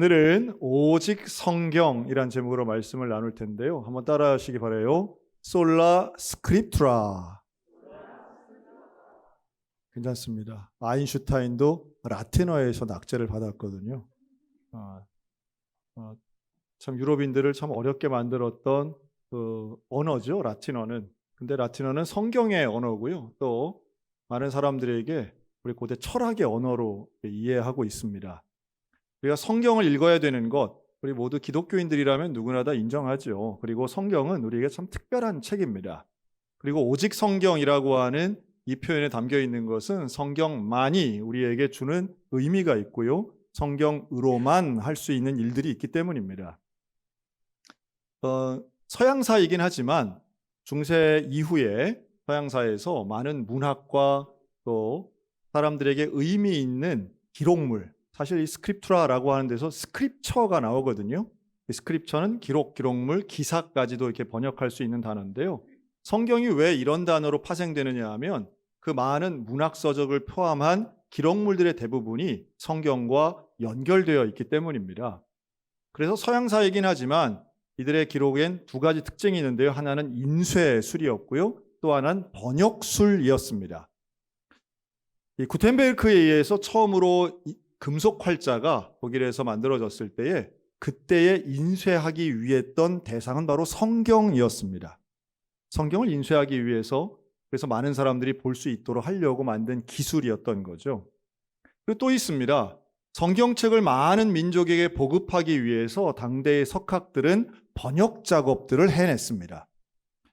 오늘은 오직 성경이란 제목으로 말씀을 나눌 텐데요. 한번 따라 하시기 바라요. 솔라 스크립투라. 괜찮습니다. 아인슈타인도 라틴어에서 낙제를 받았거든요. 참 유럽인들을 참 어렵게 만들었던 그 언어죠, 라틴어는. 근데 라틴어는 성경의 언어고요. 또 많은 사람들에게 우리 고대 철학의 언어로 이해하고 있습니다. 우리가 성경을 읽어야 되는 것, 우리 모두 기독교인들이라면 누구나 다 인정하죠. 그리고 성경은 우리에게 참 특별한 책입니다. 그리고 오직 성경이라고 하는 이 표현에 담겨 있는 것은 성경만이 우리에게 주는 의미가 있고요. 성경으로만 할 수 있는 일들이 있기 때문입니다. 서양사이긴 하지만 중세 이후에 서양사에서 많은 문학과 또 사람들에게 의미 있는 기록물, 사실 이 스크립투라라고 하는 데서 스크립처가 나오거든요. 이 스크립처는 기록물, 기사까지도 이렇게 번역할 수 있는 단어인데요. 성경이 왜 이런 단어로 파생되느냐 하면 그 많은 문학 서적을 포함한 기록물들의 대부분이 성경과 연결되어 있기 때문입니다. 그래서 서양사이긴 하지만 이들의 기록엔 두 가지 특징이 있는데요. 하나는 인쇄술이었고요. 또 하나는 번역술이었습니다. 이 구텐베르크에 의해서 처음으로 금속 활자가 독일에서 만들어졌을 때에 그때에 인쇄하기 위했던 대상은 바로 성경이었습니다. 성경을 인쇄하기 위해서 그래서 많은 사람들이 볼 수 있도록 하려고 만든 기술이었던 거죠. 그리고 또 있습니다. 성경책을 많은 민족에게 보급하기 위해서 당대의 석학들은 번역 작업들을 해냈습니다.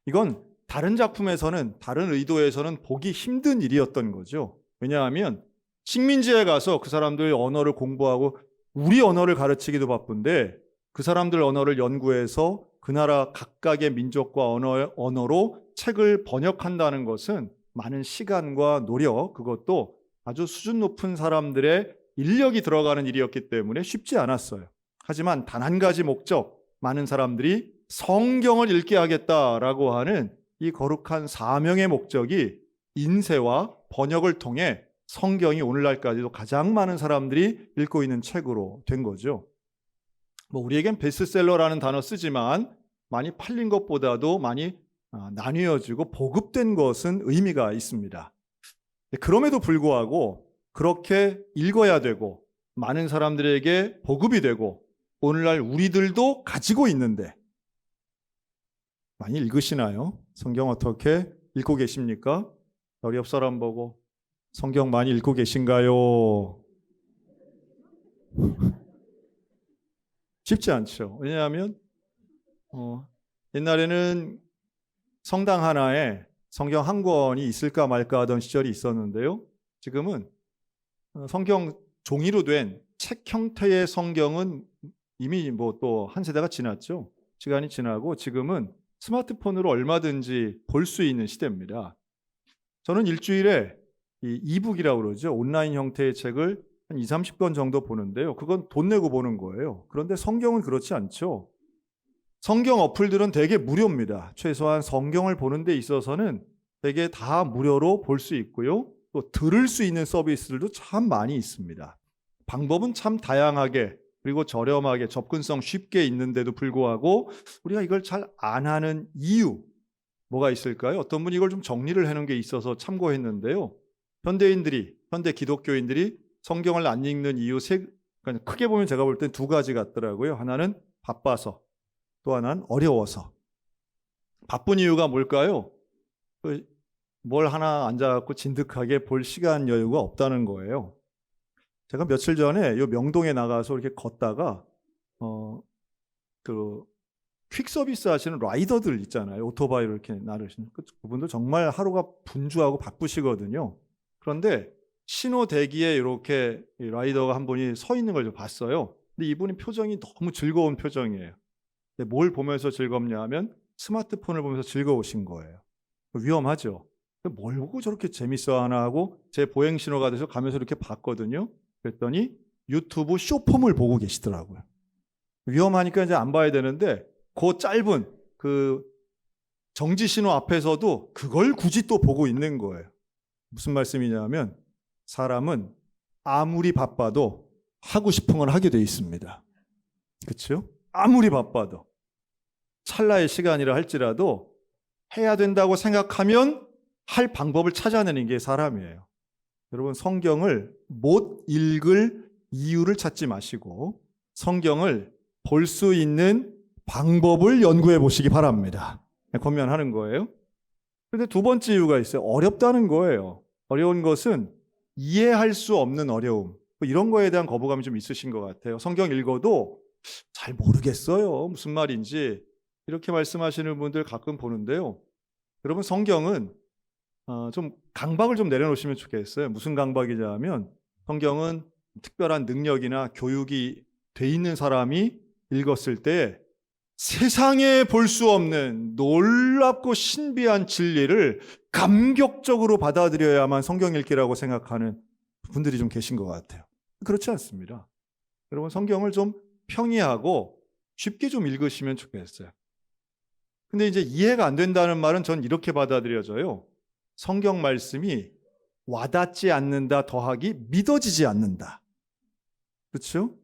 이건 다른 작품에서는, 다른 의도에서는 보기 힘든 일이었던 거죠. 왜냐하면 식민지에 가서 그 사람들 언어를 공부하고 우리 언어를 가르치기도 바쁜데 그 사람들 언어를 연구해서 그 나라 각각의 민족과 언어로 책을 번역한다는 것은 많은 시간과 노력, 그것도 아주 수준 높은 사람들의 인력이 들어가는 일이었기 때문에 쉽지 않았어요. 하지만 단 한 가지 목적, 많은 사람들이 성경을 읽게 하겠다라고 하는 이 거룩한 사명의 목적이 인쇄와 번역을 통해 성경이 오늘날까지도 가장 많은 사람들이 읽고 있는 책으로 된 거죠. 우리에겐 베스트셀러라는 단어 쓰지만 많이 팔린 것보다도 많이 나뉘어지고 보급된 것은 의미가 있습니다. 그럼에도 불구하고 그렇게 읽어야 되고 많은 사람들에게 보급이 되고 오늘날 우리들도 가지고 있는데 많이 읽으시나요? 성경 어떻게 읽고 계십니까? 우리 옆 사람 보고 성경 많이 읽고 계신가요? 쉽지 않죠. 왜냐하면 옛날에는 성당 하나에 성경 한 권이 있을까 말까 하던 시절이 있었는데요. 지금은 성경 종이로 된 책 형태의 성경은 이미 또 한 세대가 지났죠. 시간이 지나고 지금은 스마트폰으로 얼마든지 볼 수 있는 시대입니다. 저는 일주일에 이 이북이라고 그러죠. 온라인 형태의 책을 한 2, 30권 정도 보는데요. 그건 돈 내고 보는 거예요. 그런데 성경은 그렇지 않죠. 성경 어플들은 대개 무료입니다. 최소한 성경을 보는 데 있어서는 대개 다 무료로 볼 수 있고요. 또 들을 수 있는 서비스들도 참 많이 있습니다. 방법은 참 다양하게 그리고 저렴하게 접근성 쉽게 있는데도 불구하고 우리가 이걸 잘 안 하는 이유 뭐가 있을까요? 어떤 분이 이걸 좀 정리를 해놓은 게 있어서 참고했는데요. 현대 기독교인들이 성경을 안 읽는 이유 그러니까 크게 보면 제가 볼 땐 두 가지 같더라고요. 하나는 바빠서, 또 하나는 어려워서. 바쁜 이유가 뭘까요? 뭘 하나 앉아갖고 진득하게 볼 시간 여유가 없다는 거예요. 제가 며칠 전에 요 명동에 나가서 이렇게 걷다가 그 퀵 서비스 하시는 라이더들 있잖아요. 오토바이를 이렇게 나르시는 그분들 정말 하루가 분주하고 바쁘시거든요. 그런데 신호 대기에 이렇게 라이더가 한 분이 서 있는 걸 좀 봤어요. 근데 이분이 표정이 너무 즐거운 표정이에요. 근데 뭘 보면서 즐겁냐 하면 스마트폰을 보면서 즐거우신 거예요. 위험하죠. 뭘 보고 저렇게 재밌어 하나 하고 제 보행 신호가 돼서 가면서 이렇게 봤거든요. 그랬더니 유튜브 쇼폼을 보고 계시더라고요. 위험하니까 이제 안 봐야 되는데 그 짧은 그 정지 신호 앞에서도 그걸 굳이 또 보고 있는 거예요. 무슨 말씀이냐면 사람은 아무리 바빠도 하고 싶은 건 하게 돼 있습니다. 그렇죠? 아무리 바빠도 찰나의 시간이라 할지라도 해야 된다고 생각하면 할 방법을 찾아내는 게 사람이에요. 여러분, 성경을 못 읽을 이유를 찾지 마시고 성경을 볼 수 있는 방법을 연구해 보시기 바랍니다. 권면하는 거예요. 그런데 두 번째 이유가 있어요. 어렵다는 거예요. 어려운 것은 이해할 수 없는 어려움. 이런 거에 대한 거부감이 좀 있으신 것 같아요. 성경 읽어도 잘 모르겠어요. 무슨 말인지. 이렇게 말씀하시는 분들 가끔 보는데요. 여러분, 성경은 좀 강박을 좀 내려놓으시면 좋겠어요. 무슨 강박이냐 하면 성경은 특별한 능력이나 교육이 돼 있는 사람이 읽었을 때 세상에 볼 수 없는 놀랍고 신비한 진리를 감격적으로 받아들여야만 성경 읽기라고 생각하는 분들이 좀 계신 것 같아요. 그렇지 않습니다. 여러분, 성경을 좀 평이하고 쉽게 좀 읽으시면 좋겠어요. 근데 이제 이해가 안 된다는 말은 전 이렇게 받아들여져요. 성경 말씀이 와닿지 않는다 더하기 믿어지지 않는다. 그렇죠?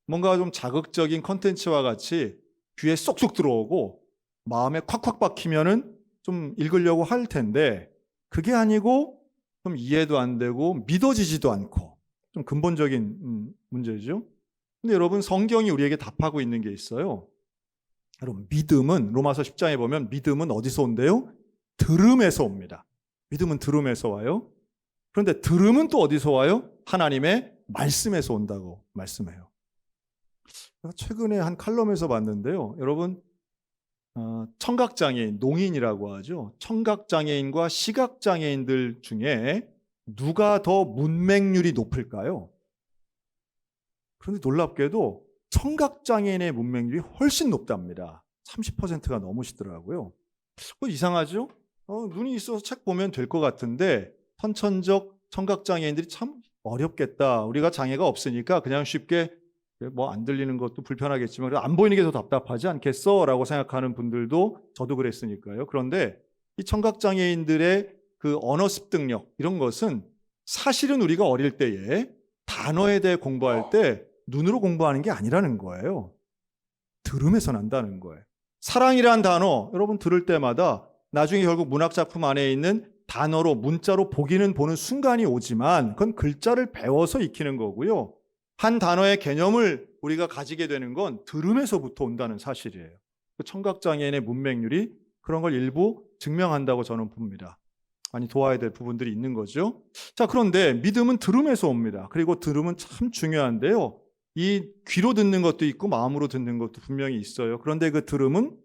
뭔가 좀 자극적인 컨텐츠와 같이 귀에 쏙쏙 들어오고 마음에 콱콱 박히면은 좀 읽으려고 할 텐데 그게 아니고 좀 이해도 안 되고 믿어지지도 않고 좀 근본적인 문제죠. 근데 여러분, 성경이 우리에게 답하고 있는 게 있어요. 여러분, 믿음은 로마서 10장에 보면 믿음은 어디서 온대요? 들음에서 옵니다. 믿음은 들음에서 와요. 그런데 들음은 또 어디서 와요? 하나님의 말씀에서 온다고 말씀해요. 최근에 한 칼럼에서 봤는데요. 여러분, 청각장애인, 농인이라고 하죠. 청각장애인과 시각장애인들 중에 누가 더 문맹률이 높을까요? 그런데 놀랍게도 청각장애인의 문맹률이 훨씬 높답니다. 30%가 넘으시더라고요. 이상하죠? 눈이 있어서 책 보면 될 것 같은데 선천적 청각장애인들이 참 어렵겠다. 우리가 장애가 없으니까 그냥 쉽게 뭐 안 들리는 것도 불편하겠지만 안 보이는 게 더 답답하지 않겠어? 라고 생각하는 분들도 저도 그랬으니까요. 그런데 이 청각장애인들의 그 언어 습득력 이런 것은 사실은 우리가 어릴 때에 단어에 대해 공부할 때 눈으로 공부하는 게 아니라는 거예요. 들으면서 난다는 거예요. 사랑이란 단어 여러분 들을 때마다 나중에 결국 문학작품 안에 있는 단어로 문자로 보기는 보는 순간이 오지만 그건 글자를 배워서 익히는 거고요. 한 단어의 개념을 우리가 가지게 되는 건 들음에서부터 온다는 사실이에요. 청각장애인의 문맹률이 그런 걸 일부 증명한다고 저는 봅니다. 많이 도와야 될 부분들이 있는 거죠. 자, 그런데 믿음은 들음에서 옵니다. 그리고 들음은 참 중요한데요. 이 귀로 듣는 것도 있고 마음으로 듣는 것도 분명히 있어요. 그런데 그 들음은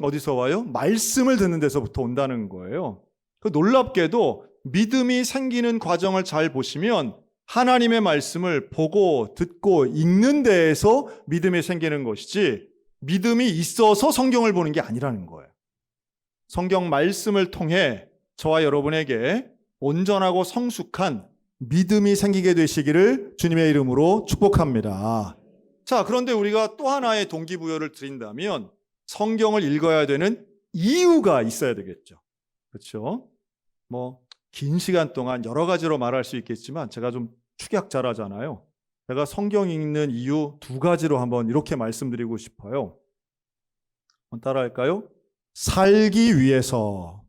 어디서 와요? 말씀을 듣는 데서부터 온다는 거예요. 놀랍게도 믿음이 생기는 과정을 잘 보시면 하나님의 말씀을 보고 듣고 읽는 데에서 믿음이 생기는 것이지 믿음이 있어서 성경을 보는 게 아니라는 거예요. 성경 말씀을 통해 저와 여러분에게 온전하고 성숙한 믿음이 생기게 되시기를 주님의 이름으로 축복합니다. 자, 그런데 우리가 또 하나의 동기부여를 드린다면 성경을 읽어야 되는 이유가 있어야 되겠죠. 그렇죠? 긴 시간 동안 여러 가지로 말할 수 있겠지만 제가 좀 축약 잘하잖아요. 제가 성경 읽는 이유 두 가지로 한번 이렇게 말씀드리고 싶어요. 한번 따라할까요? 살기 위해서.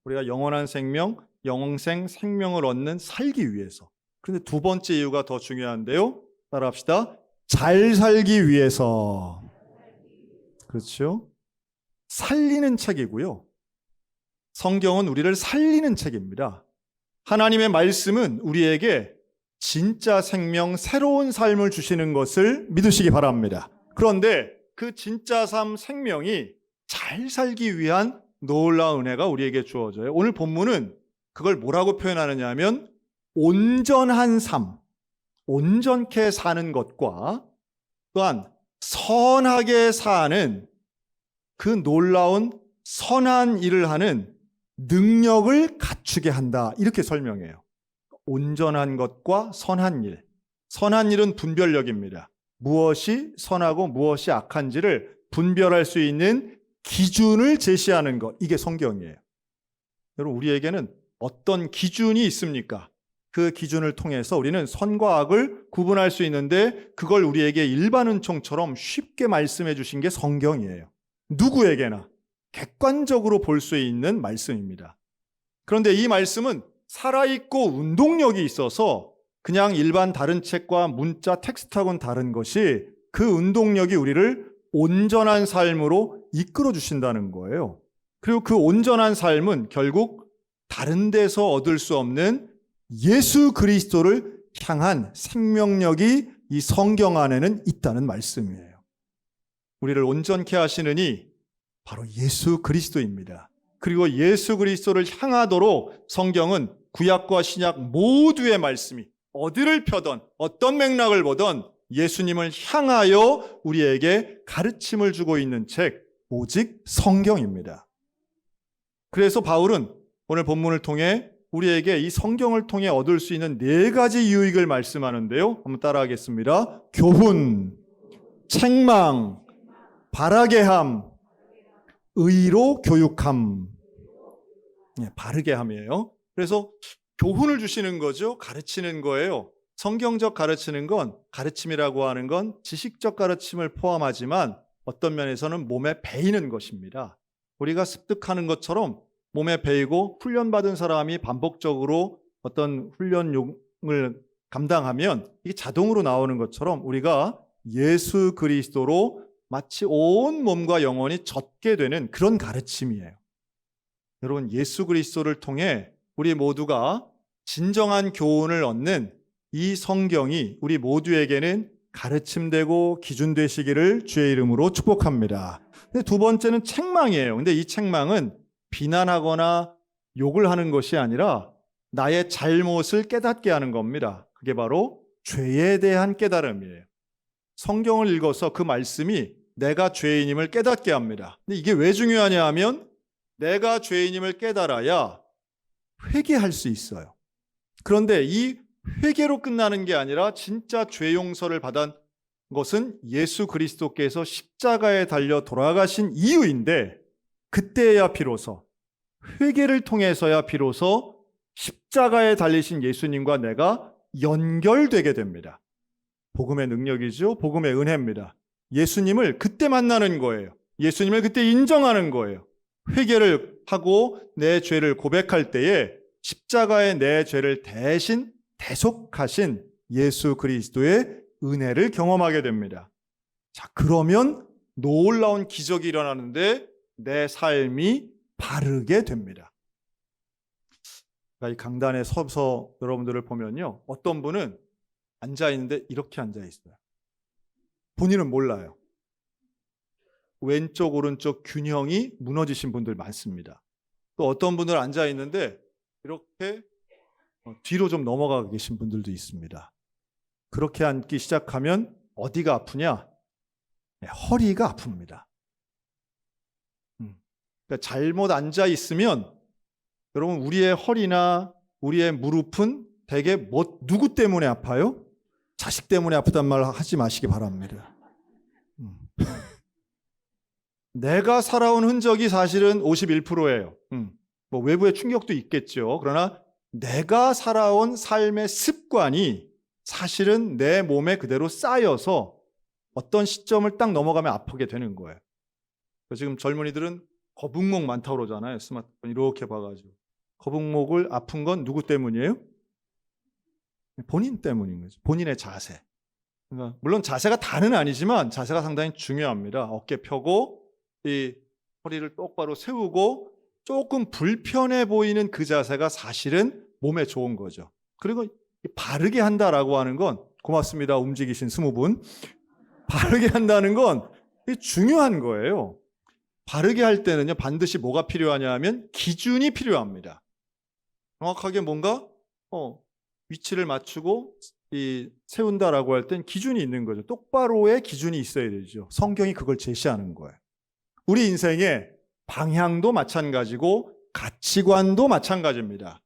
우리가 영원한 생명, 영생 생명을 얻는 살기 위해서. 그런데 두 번째 이유가 더 중요한데요. 따라합시다. 잘 살기 위해서. 그렇죠? 살리는 책이고요. 성경은 우리를 살리는 책입니다. 하나님의 말씀은 우리에게 진짜 생명, 새로운 삶을 주시는 것을 믿으시기 바랍니다. 그런데 그 진짜 삶, 생명이 잘 살기 위한 놀라운 은혜가 우리에게 주어져요. 오늘 본문은 그걸 뭐라고 표현하느냐 하면 온전한 삶, 온전케 사는 것과 또한 선하게 사는 그 놀라운 선한 일을 하는 능력을 갖추게 한다. 이렇게 설명해요. 온전한 것과 선한 일. 선한 일은 분별력입니다. 무엇이 선하고 무엇이 악한지를 분별할 수 있는 기준을 제시하는 것. 이게 성경이에요. 여러분, 우리에게는 어떤 기준이 있습니까? 그 기준을 통해서 우리는 선과 악을 구분할 수 있는데 그걸 우리에게 일반 은총처럼 쉽게 말씀해 주신 게 성경이에요. 누구에게나 객관적으로 볼 수 있는 말씀입니다. 그런데 이 말씀은 살아있고 운동력이 있어서 그냥 일반 다른 책과 문자 텍스트하고는 다른 것이 그 운동력이 우리를 온전한 삶으로 이끌어 주신다는 거예요. 그리고 그 온전한 삶은 결국 다른 데서 얻을 수 없는 예수 그리스도를 향한 생명력이 이 성경 안에는 있다는 말씀이에요. 우리를 온전케 하시는 이 바로 예수 그리스도입니다. 그리고 예수 그리스도를 향하도록 성경은 구약과 신약 모두의 말씀이 어디를 펴던 어떤 맥락을 보던 예수님을 향하여 우리에게 가르침을 주고 있는 책 오직 성경입니다. 그래서 바울은 오늘 본문을 통해 우리에게 이 성경을 통해 얻을 수 있는 4가지 유익을 말씀하는데요. 한번 따라하겠습니다. 교훈, 책망, 바르게 함, 의로 교육함. 바르게 함이에요. 그래서 교훈을 주시는 거죠. 가르치는 거예요. 성경적 가르치는 건, 가르침이라고 하는 건 지식적 가르침을 포함하지만 어떤 면에서는 몸에 배이는 것입니다. 우리가 습득하는 것처럼 몸에 배이고 훈련받은 사람이 반복적으로 어떤 훈련용을 감당하면 이게 자동으로 나오는 것처럼 우리가 예수 그리스도로 마치 온 몸과 영혼이 젖게 되는 그런 가르침이에요. 여러분, 예수 그리스도를 통해 우리 모두가 진정한 교훈을 얻는 이 성경이 우리 모두에게는 가르침되고 기준 되시기를 주의 이름으로 축복합니다. 근데 두 번째는 책망이에요. 근데 이 책망은 비난하거나 욕을 하는 것이 아니라 나의 잘못을 깨닫게 하는 겁니다. 그게 바로 죄에 대한 깨달음이에요. 성경을 읽어서 그 말씀이 내가 죄인임을 깨닫게 합니다. 근데 이게 왜 중요하냐 하면 내가 죄인임을 깨달아야 회개할 수 있어요. 그런데 이 회개로 끝나는 게 아니라 진짜 죄 용서를 받은 것은 예수 그리스도께서 십자가에 달려 돌아가신 이유인데 그때야 비로소 회개를 통해서야 비로소 십자가에 달리신 예수님과 내가 연결되게 됩니다. 복음의 능력이죠. 복음의 은혜입니다. 예수님을 그때 만나는 거예요. 예수님을 그때 인정하는 거예요. 회개를 하고 내 죄를 고백할 때에 십자가에 내 죄를 대신 대속하신 예수 그리스도의 은혜를 경험하게 됩니다. 자, 그러면 놀라운 기적이 일어나는데 내 삶이 바르게 됩니다. 이 강단에 서서 여러분들을 보면요, 어떤 분은 앉아 있는데 이렇게 앉아 있어요. 본인은 몰라요. 왼쪽 오른쪽 균형이 무너지신 분들 많습니다. 또 어떤 분들 앉아 있는데 이렇게 뒤로 좀 넘어가 계신 분들도 있습니다. 그렇게 앉기 시작하면 어디가 아프냐? 허리가 아픕니다. 그러니까 잘못 앉아 있으면 여러분, 우리의 허리나 우리의 무릎은 대개 누구 때문에 아파요? 자식 때문에 아프단 말 하지 마시기 바랍니다. 내가 살아온 흔적이 사실은 51%예요. 뭐 외부의 충격도 있겠죠. 그러나 내가 살아온 삶의 습관이 사실은 내 몸에 그대로 쌓여서 어떤 시점을 딱 넘어가면 아프게 되는 거예요. 지금 젊은이들은 거북목 많다고 그러잖아요. 스마트폰 이렇게 봐가지고. 거북목을 아픈 건 누구 때문이에요? 본인 때문인 거죠. 본인의 자세. 그러니까 물론 자세가 다는 아니지만 자세가 상당히 중요합니다. 어깨 펴고 이 허리를 똑바로 세우고 조금 불편해 보이는 그 자세가 사실은 몸에 좋은 거죠. 그리고 바르게 한다라고 하는 건, 고맙습니다. 움직이신 20분. 바르게 한다는 건 중요한 거예요. 바르게 할 때는요, 반드시 뭐가 필요하냐 하면 기준이 필요합니다. 정확하게 뭔가 위치를 맞추고 세운다라고 할 땐 기준이 있는 거죠. 똑바로의 기준이 있어야 되죠. 성경이 그걸 제시하는 거예요. 우리 인생의 방향도 마찬가지고 가치관도 마찬가지입니다.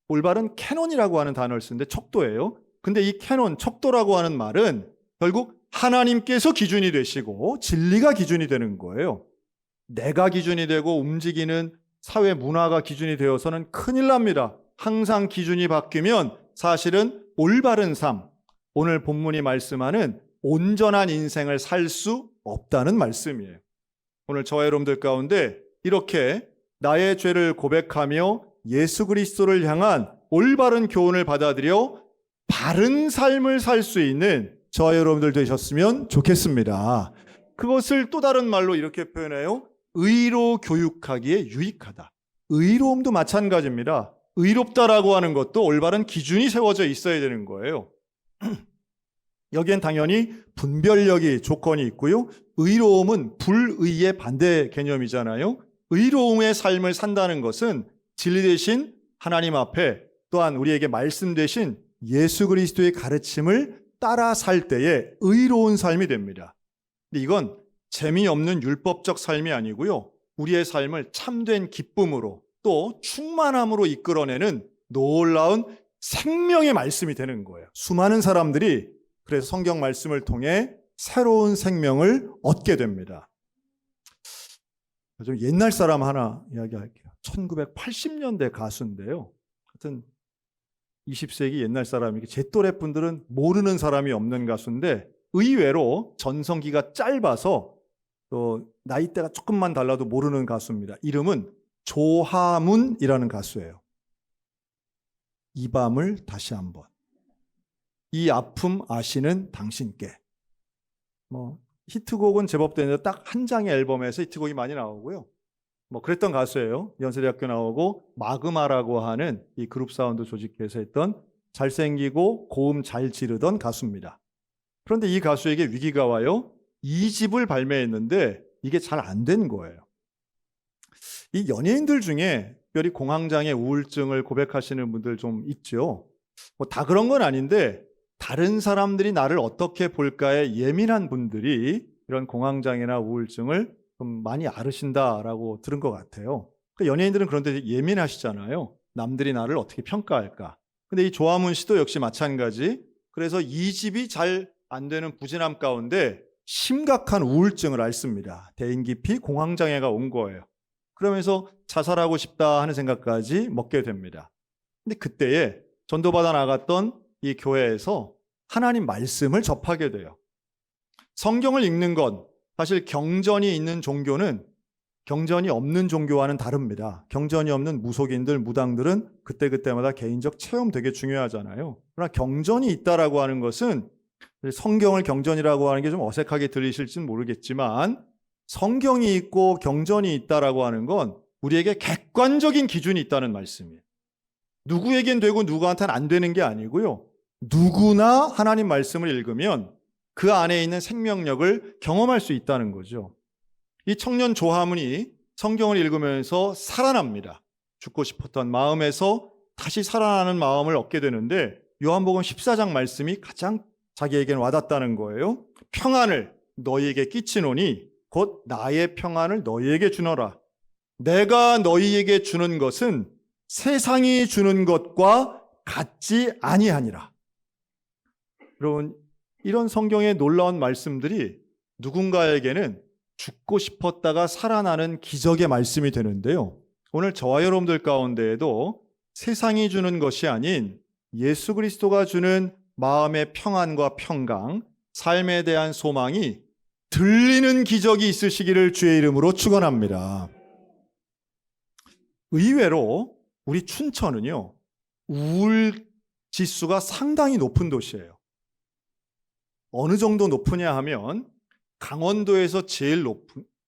올바른 캐논이라고 하는 단어를 쓰는데 척도예요. 근데 이 캐논, 척도라고 하는 말은 결국 하나님께서 기준이 되시고 진리가 기준이 되는 거예요. 내가 기준이 되고 움직이는 사회 문화가 기준이 되어서는 큰일 납니다. 항상 기준이 바뀌면 사실은 올바른 삶, 오늘 본문이 말씀하는 온전한 인생을 살 수 없다는 말씀이에요. 오늘 저와 여러분들 가운데 이렇게 나의 죄를 고백하며 예수 그리스도를 향한 올바른 교훈을 받아들여 바른 삶을 살 수 있는 저와 여러분들 되셨으면 좋겠습니다. 그것을 또 다른 말로 이렇게 표현해요. 의로 교육하기에 유익하다. 의로움도 마찬가지입니다. 의롭다라고 하는 것도 올바른 기준이 세워져 있어야 되는 거예요. 여기엔 당연히 분별력이 조건이 있고요. 의로움은 불의의 반대 개념이잖아요. 의로움의 삶을 산다는 것은 진리 대신 하나님 앞에 또한 우리에게 말씀 대신 예수 그리스도의 가르침을 따라 살 때에 의로운 삶이 됩니다. 근데 이건 재미없는 율법적 삶이 아니고요. 우리의 삶을 참된 기쁨으로 또 충만함으로 이끌어내는 놀라운 생명의 말씀이 되는 거예요. 수많은 사람들이 그래서 성경 말씀을 통해 새로운 생명을 얻게 됩니다. 좀 옛날 사람 하나 이야기할게요. 1980년대 가수인데요. 하여튼 20세기 옛날 사람이 제 또래 분들은 모르는 사람이 없는 가수인데 의외로 전성기가 짧아서 또 나이대가 조금만 달라도 모르는 가수입니다. 이름은 조하문이라는 가수예요. 이 밤을 다시 한번. 이 아픔 아시는 당신께. 히트곡은 제법 되는데 딱 한 장의 앨범에서 히트곡이 많이 나오고요. 그랬던 가수예요. 연세대학교 나오고 마그마라고 하는 이 그룹 사운드 조직회에서 했던 잘생기고 고음 잘 지르던 가수입니다. 그런데 이 가수에게 위기가 와요. 2집을 발매했는데 이게 잘 안 된 거예요. 이 연예인들 중에 특별히 공황장애 우울증을 고백하시는 분들 좀 있죠. 다 그런 건 아닌데 다른 사람들이 나를 어떻게 볼까에 예민한 분들이 이런 공황장애나 우울증을 좀 많이 앓으신다라고 들은 것 같아요. 연예인들은 그런데 예민하시잖아요. 남들이 나를 어떻게 평가할까. 근데 이 조화문 씨도 역시 마찬가지. 그래서 이 집이 잘 안 되는 부진함 가운데 심각한 우울증을 앓습니다. 대인기피 공황장애가 온 거예요. 그러면서 자살하고 싶다 하는 생각까지 먹게 됩니다. 근데 그때에 전도받아 나갔던 이 교회에서 하나님 말씀을 접하게 돼요. 성경을 읽는 건 사실 경전이 있는 종교는 경전이 없는 종교와는 다릅니다. 경전이 없는 무속인들, 무당들은 그때그때마다 개인적 체험 되게 중요하잖아요. 그러나 경전이 있다라고 하는 것은 성경을 경전이라고 하는 게 좀 어색하게 들리실지는 모르겠지만 성경이 있고 경전이 있다라고 하는 건 우리에게 객관적인 기준이 있다는 말씀이에요. 누구에겐 되고 누구한테는 안 되는 게 아니고요. 누구나 하나님 말씀을 읽으면 그 안에 있는 생명력을 경험할 수 있다는 거죠. 이 청년 조하문이 성경을 읽으면서 살아납니다. 죽고 싶었던 마음에서 다시 살아나는 마음을 얻게 되는데 요한복음 14장 말씀이 가장 자기에게는 와닿다는 거예요. 평안을 너희에게 끼치노니 곧 나의 평안을 너희에게 주노라. 내가 너희에게 주는 것은 세상이 주는 것과 같지 아니하니라. 여러분, 이런 성경의 놀라운 말씀들이 누군가에게는 죽고 싶었다가 살아나는 기적의 말씀이 되는데요. 오늘 저와 여러분들 가운데에도 세상이 주는 것이 아닌 예수 그리스도가 주는 마음의 평안과 평강, 삶에 대한 소망이 들리는 기적이 있으시기를 주의 이름으로 축원합니다. 의외로 우리 춘천은요, 우울 지수가 상당히 높은 도시예요. 어느 정도 높으냐 하면 강원도에서 제일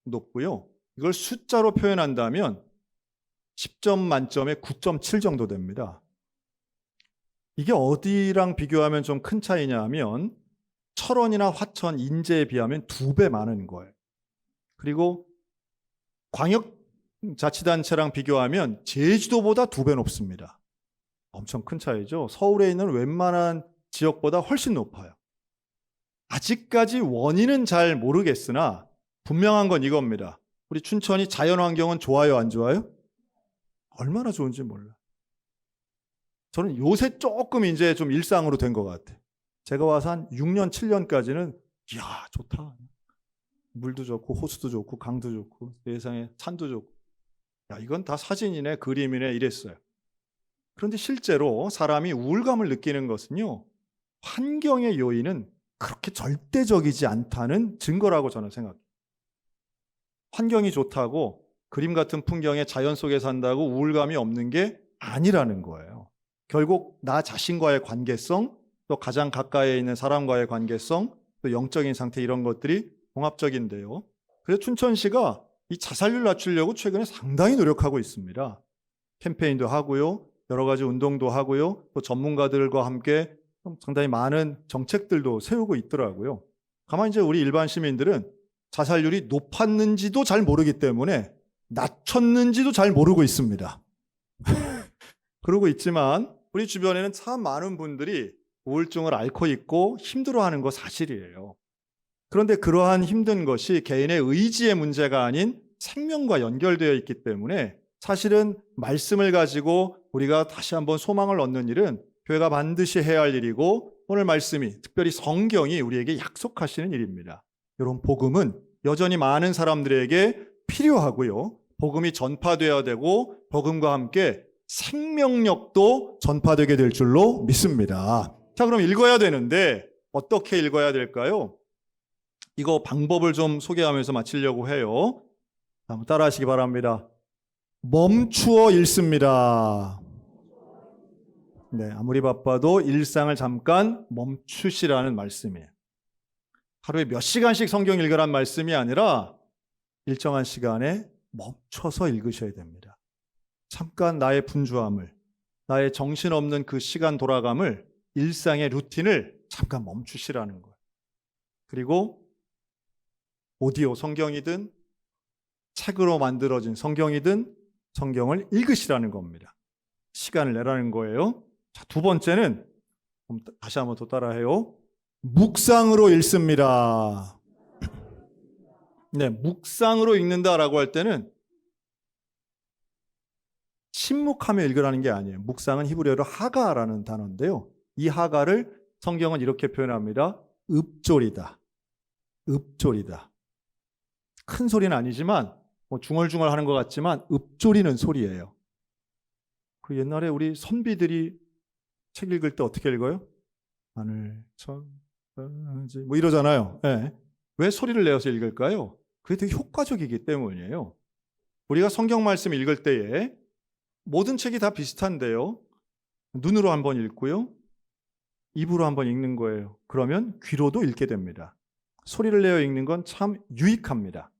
높고요. 이걸 숫자로 표현한다면 10점 만점에 9.7 정도 됩니다. 이게 어디랑 비교하면 좀 큰 차이냐 하면 철원이나 화천, 인제에 비하면 2배 많은 거예요. 그리고 광역자치단체랑 비교하면 제주도보다 2배 높습니다. 엄청 큰 차이죠. 서울에 있는 웬만한 지역보다 훨씬 높아요. 아직까지 원인은 잘 모르겠으나 분명한 건 이겁니다. 우리 춘천이 자연환경은 좋아요, 안 좋아요? 얼마나 좋은지 몰라요. 저는 요새 조금 이제 좀 일상으로 된 것 같아요. 제가 와서 한 6년, 7년까지는 이야, 좋다. 물도 좋고 호수도 좋고 강도 좋고 세상에 산도 좋고 야, 이건 다 사진이네, 그림이네 이랬어요. 그런데 실제로 사람이 우울감을 느끼는 것은요, 환경의 요인은 그렇게 절대적이지 않다는 증거라고 저는 생각해요. 환경이 좋다고 그림 같은 풍경의 자연 속에 산다고 우울감이 없는 게 아니라는 거예요. 결국 나 자신과의 관계성, 또 가장 가까이에 있는 사람과의 관계성, 또 영적인 상태, 이런 것들이 종합적인데요. 그래서 춘천시가 이 자살률 낮추려고 최근에 상당히 노력하고 있습니다. 캠페인도 하고요, 여러 가지 운동도 하고요, 또 전문가들과 함께 상당히 많은 정책들도 세우고 있더라고요. 다만 이제 우리 일반 시민들은 자살률이 높았는지도 잘 모르기 때문에 낮췄는지도 잘 모르고 있습니다. 그러고 있지만 우리 주변에는 참 많은 분들이 우울증을 앓고 있고 힘들어하는 거 사실이에요. 그런데 그러한 힘든 것이 개인의 의지의 문제가 아닌 생명과 연결되어 있기 때문에 사실은 말씀을 가지고 우리가 다시 한번 소망을 얻는 일은 교회가 반드시 해야 할 일이고, 오늘 말씀이 특별히 성경이 우리에게 약속하시는 일입니다. 이런 복음은 여전히 많은 사람들에게 필요하고요, 복음이 전파되어야 되고 복음과 함께 생명력도 전파되게 될 줄로 믿습니다. 자, 그럼 읽어야 되는데 어떻게 읽어야 될까요? 이거 방법을 좀 소개하면서 마치려고 해요. 한번 따라 하시기 바랍니다. 멈추어 읽습니다. 네, 아무리 바빠도 일상을 잠깐 멈추시라는 말씀이에요. 하루에 몇 시간씩 성경 읽으란 말씀이 아니라 일정한 시간에 멈춰서 읽으셔야 됩니다. 잠깐 나의 분주함을, 나의 정신없는 그 시간 돌아감을, 일상의 루틴을 잠깐 멈추시라는 거예요. 그리고 오디오 성경이든 책으로 만들어진 성경이든 성경을 읽으시라는 겁니다. 시간을 내라는 거예요. 자, 두 번째는 다시 한번 더 따라해요. 묵상으로 읽습니다. 네, 묵상으로 읽는다라고 할 때는 침묵하며 읽으라는 게 아니에요. 묵상은 히브리어로 하가라는 단어인데요, 이 하가를 성경은 이렇게 표현합니다. 읍조리다. 읍조리다. 큰 소리는 아니지만 중얼중얼 하는 것 같지만 읍조리는 소리예요. 그 옛날에 우리 선비들이 책 읽을 때 어떻게 읽어요? 하늘 천지 뭐 이러잖아요. 네. 왜 소리를 내어서 읽을까요? 그게 되게 효과적이기 때문이에요. 우리가 성경 말씀 읽을 때에 모든 책이 다 비슷한데요, 눈으로 한번 읽고요, 입으로 한번 읽는 거예요. 그러면 귀로도 읽게 됩니다. 소리를 내어 읽는 건 참 유익합니다.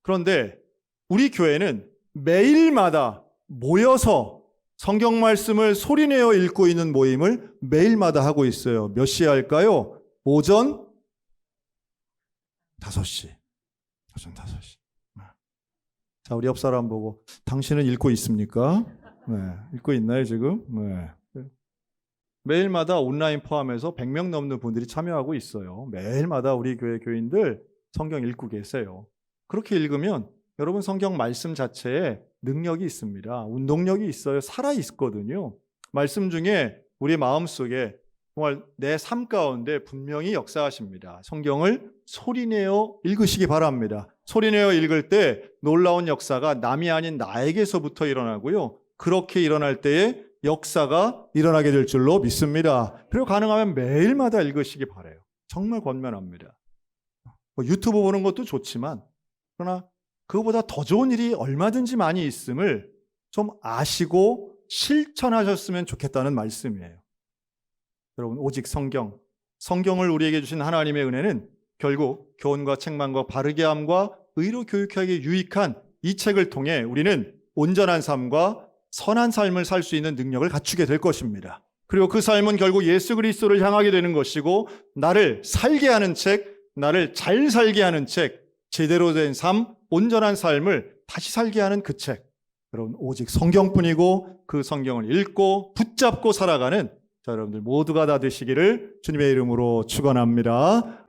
그런데 우리 교회는 매일마다 모여서 성경 말씀을 소리내어 읽고 있는 모임을 매일마다 하고 있어요. 몇 시에 할까요? 오전 5시. 오전 5시. 자, 우리 옆 사람 보고 당신은 읽고 있습니까? 네, 읽고 있나요 지금? 네. 매일마다 온라인 포함해서 100명 넘는 분들이 참여하고 있어요. 매일마다 우리 교회 교인들 성경 읽고 계세요. 그렇게 읽으면 여러분 성경 말씀 자체에 능력이 있습니다. 운동력이 있어요. 살아있거든요. 말씀 중에 우리 마음속에 정말 내 삶 가운데 분명히 역사하십니다. 성경을 소리내어 읽으시기 바랍니다. 소리내어 읽을 때 놀라운 역사가 남이 아닌 나에게서부터 일어나고요, 그렇게 일어날 때에 역사가 일어나게 될 줄로 믿습니다. 그리고 가능하면 매일마다 읽으시기 바라요. 정말 권면합니다. 유튜브 보는 것도 좋지만 그러나 그거보다 더 좋은 일이 얼마든지 많이 있음을 좀 아시고 실천하셨으면 좋겠다는 말씀이에요. 여러분, 오직 성경을 우리에게 주신 하나님의 은혜는 결국 교훈과 책망과 바르게 함과 의로 교육하기에 유익한 이 책을 통해 우리는 온전한 삶과 선한 삶을 살 수 있는 능력을 갖추게 될 것입니다. 그리고 그 삶은 결국 예수 그리스도를 향하게 되는 것이고, 나를 살게 하는 책, 나를 잘 살게 하는 책, 제대로 된 삶, 온전한 삶을 다시 살게 하는 그 책, 여러분 오직 성경뿐이고 그 성경을 읽고 붙잡고 살아가는 자, 여러분들 모두가 다 되시기를 주님의 이름으로 축원합니다.